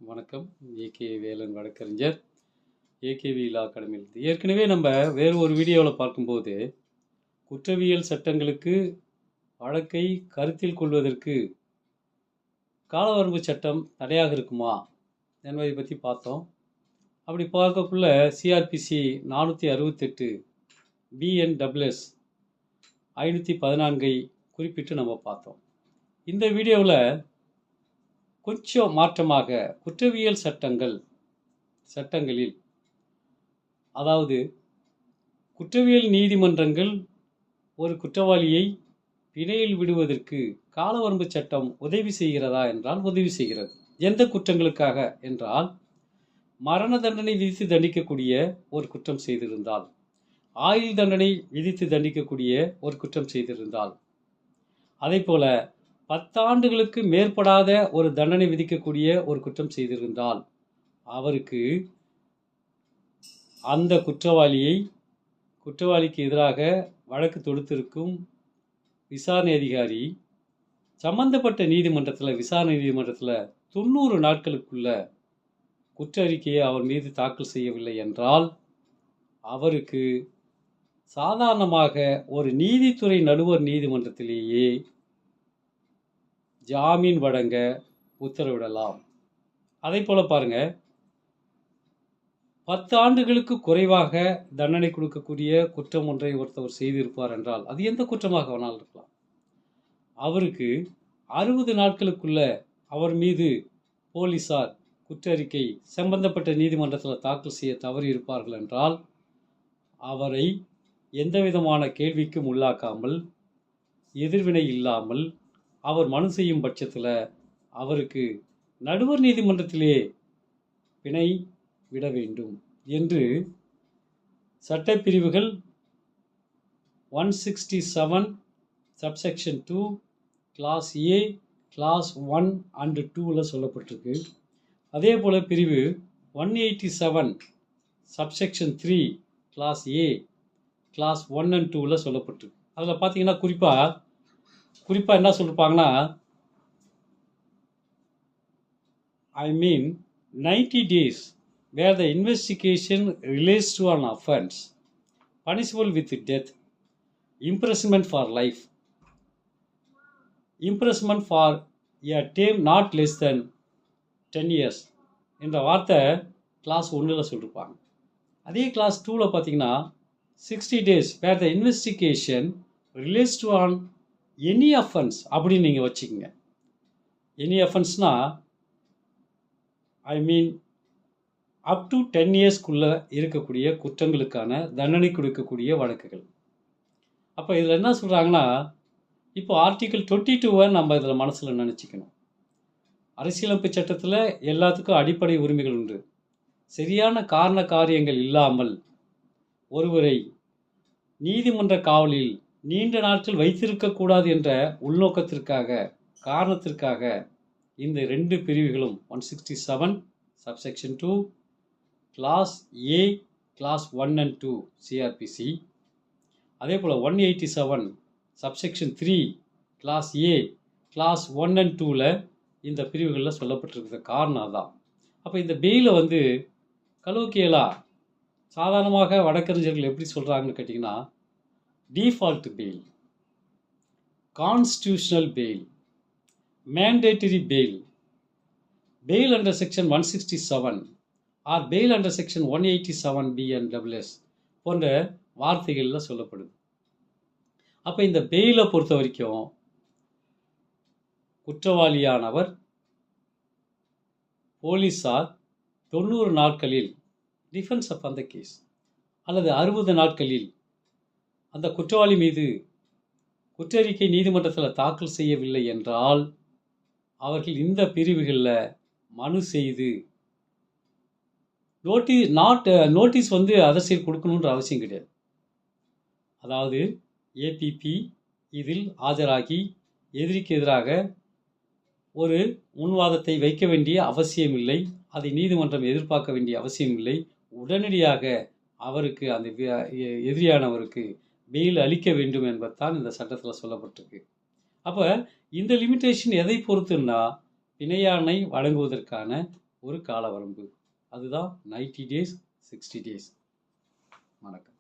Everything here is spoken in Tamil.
வணக்கம். ஏகே வேலன் வழக்கறிஞர், ஏகேவி லா அகாடமியிலிருந்து. ஏற்கனவே நம்ம வேறு ஒரு வீடியோவில் பார்க்கும்போது, குற்றவியல் சட்டங்களுக்கு வழக்கை கருத்தில் கொள்வதற்கு காலவரம்பு சட்டம் தடையாக இருக்குமா என்பதை பற்றி பார்த்தோம். அப்படி பார்க்கக்குள்ள சிஆர்பிசி 468 BNSS 514 குறிப்பிட்டு நம்ம பார்த்தோம். இந்த வீடியோவில் கொஞ்சம் மாற்றமாக குற்றவியல் சட்டங்களில் அதாவது குற்றவியல் நீதிமன்றங்கள் ஒரு குற்றவாளியை பிணையில் விடுவதற்கு காலவரம்பு சட்டம் உதவி செய்கிறதா என்றால் உதவி செய்கிறது. எந்த குற்றங்களுக்காக என்றால், மரண தண்டனை விதித்து தண்டிக்கக்கூடிய ஒரு குற்றம் செய்திருந்தால், ஆயுள் தண்டனை விதித்து தண்டிக்கக்கூடிய ஒரு குற்றம் செய்திருந்தால், அதே போல 10 ஆண்டுகளுக்கு மேற்படாத ஒரு தண்டனை விதிக்கக்கூடிய ஒரு குற்றம் செய்திருந்தால், அவருக்கு அந்த குற்றவாளிக்கு எதிராக வழக்கு தொடுத்திருக்கும் விசாரணை அதிகாரி சம்பந்தப்பட்ட விசாரணை நீதிமன்றத்தில் 90 நாட்களுக்குள்ள குற்ற அறிக்கையை அவர் மீது தாக்கல் செய்யவில்லை என்றால், அவருக்கு சாதாரணமாக ஒரு நீதித்துறை நடுவர் நீதிமன்றத்திலேயே ஜாமீன் வழங்க உத்தரவிடலாம். அதே போல பாருங்க, 10 ஆண்டுகளுக்கு குறைவாக தண்டனை கொடுக்கக்கூடிய குற்றம் ஒன்றை ஒருத்தவர் செய்திருப்பார் என்றால், அது எந்த குற்றமாக வேணாலும் இருக்கலாம், அவருக்கு 60 நாட்களுக்குள்ள அவர் மீது போலீசார் குற்ற அறிக்கை சம்பந்தப்பட்ட நீதிமன்றத்தில் தாக்கல் செய்ய தவறி இருப்பார்கள் என்றால், அவரை எந்த விதமான கேள்விக்கும் உள்ளாக்காமல், எதிர்வினை இல்லாமல் அவர் மனு செய்யும் பட்சத்தில் அவருக்கு நடுவர் நீதிமன்றத்திலே பிணை விட வேண்டும் என்று சட்டப்பிரிவுகள் 167 subsection 2 clause A clause 1 and 2 சொல்லப்பட்டிருக்கு. அதே போல பிரிவு 187 subsection 3 clause A clause 1 and 2 சொல்லப்பட்டிருக்கு. அதில் பார்த்தீங்கன்னா குறிப்பாக என்ன சொல்லிருப்பாங்கன்னா, 90 days where the investigation relates to an offense punishable with death, imprisonment for life, imprisonment for a term not less than 10 years என்ற வார்த்தை கிளாஸ் 1 சொல்லிருப்பாங்க. அதே கிளாஸ் 2 பார்த்தீங்கன்னா 60 days where the investigation relates to an any offense அப்படின்னு நீங்கள் வச்சுக்கோங்க. எனி அஃபென்ஸ்னா அப் டு 10 இயர்ஸ்க்குள்ளே இருக்கக்கூடிய குற்றங்களுக்கான தண்டனை கொடுக்கக்கூடிய வழக்குகள். அப்போ இதில் என்ன சொல்கிறாங்கன்னா, இப்போ ஆர்டிக்கிள் 22 நம்ம இதில் மனசில் நினச்சிக்கணும். அரசியலமைப்பு சட்டத்தில் எல்லாத்துக்கும் அடிப்படை உரிமைகள் உண்டு. சரியான காரண காரியங்கள் இல்லாமல் ஒருவரை நீதிமன்ற காவலில் நீண்ட நாட்கள் வைத்திருக்கக்கூடாது என்ற காரணத்திற்காக இந்த 2 பிரிவுகளும் 167 subsection 2 clause A clause 1 and 2 CRPC, அதே போல் 187 subsection 3 clause A clause 1 and 2 இந்த பிரிவுகளில் சொல்லப்பட்டிருக்கிற காரணம் தான். அப்போ இந்த பெயிலை கலோக்கியலா சாதாரணமாக வழக்கறிஞர்கள் எப்படி சொல்கிறாங்கன்னு கேட்டிங்கன்னா, default bail, constitutional bail, mandatory bail, bail under section 167 or bail under section 187 BNSS போன்ற வார்த்தைகளில் சொல்லப்படுது. அப்போ இந்த பெயிலை பொறுத்த வரைக்கும் குற்றவாளியானவர் போலீஸார் 90 நாட்களில் டிஃபென்ஸ் ஆஃப் அந்த கேஸ் அல்லது 60 நாட்களில் அந்த குற்றவாளி மீது குற்றறிக்கை நீதிமன்றத்தில் தாக்கல் செய்யவில்லை என்றால், அவர்கள் இந்த பிரிவுகளில் மனு செய்து நோட்டீஸ் அதர் சைடு கொடுக்கணுன்ற அவசியம் கிடையாது. அதாவது ஏபிபி இதில் ஆஜராகி எதிரிக்கு எதிராக ஒரு முன்வாதத்தை வைக்க வேண்டிய அவசியம் இல்லை. அதை நீதிமன்றம் எதிர்பார்க்க வேண்டிய அவசியம் இல்லை. உடனடியாக அவருக்கு அந்த எதிரியானவருக்கு பெயில் அளிக்க வேண்டும் என்பதுதான் இந்த சட்டத்தில் சொல்லப்பட்டிருக்கு. அப்போ இந்த லிமிட்டேஷன் எதை பொறுத்துன்னா, பிணையாணை வழங்குவதற்கான ஒரு கால வரம்பு. அதுதான் 90 டேஸ், 60 டேஸ். வணக்கம்.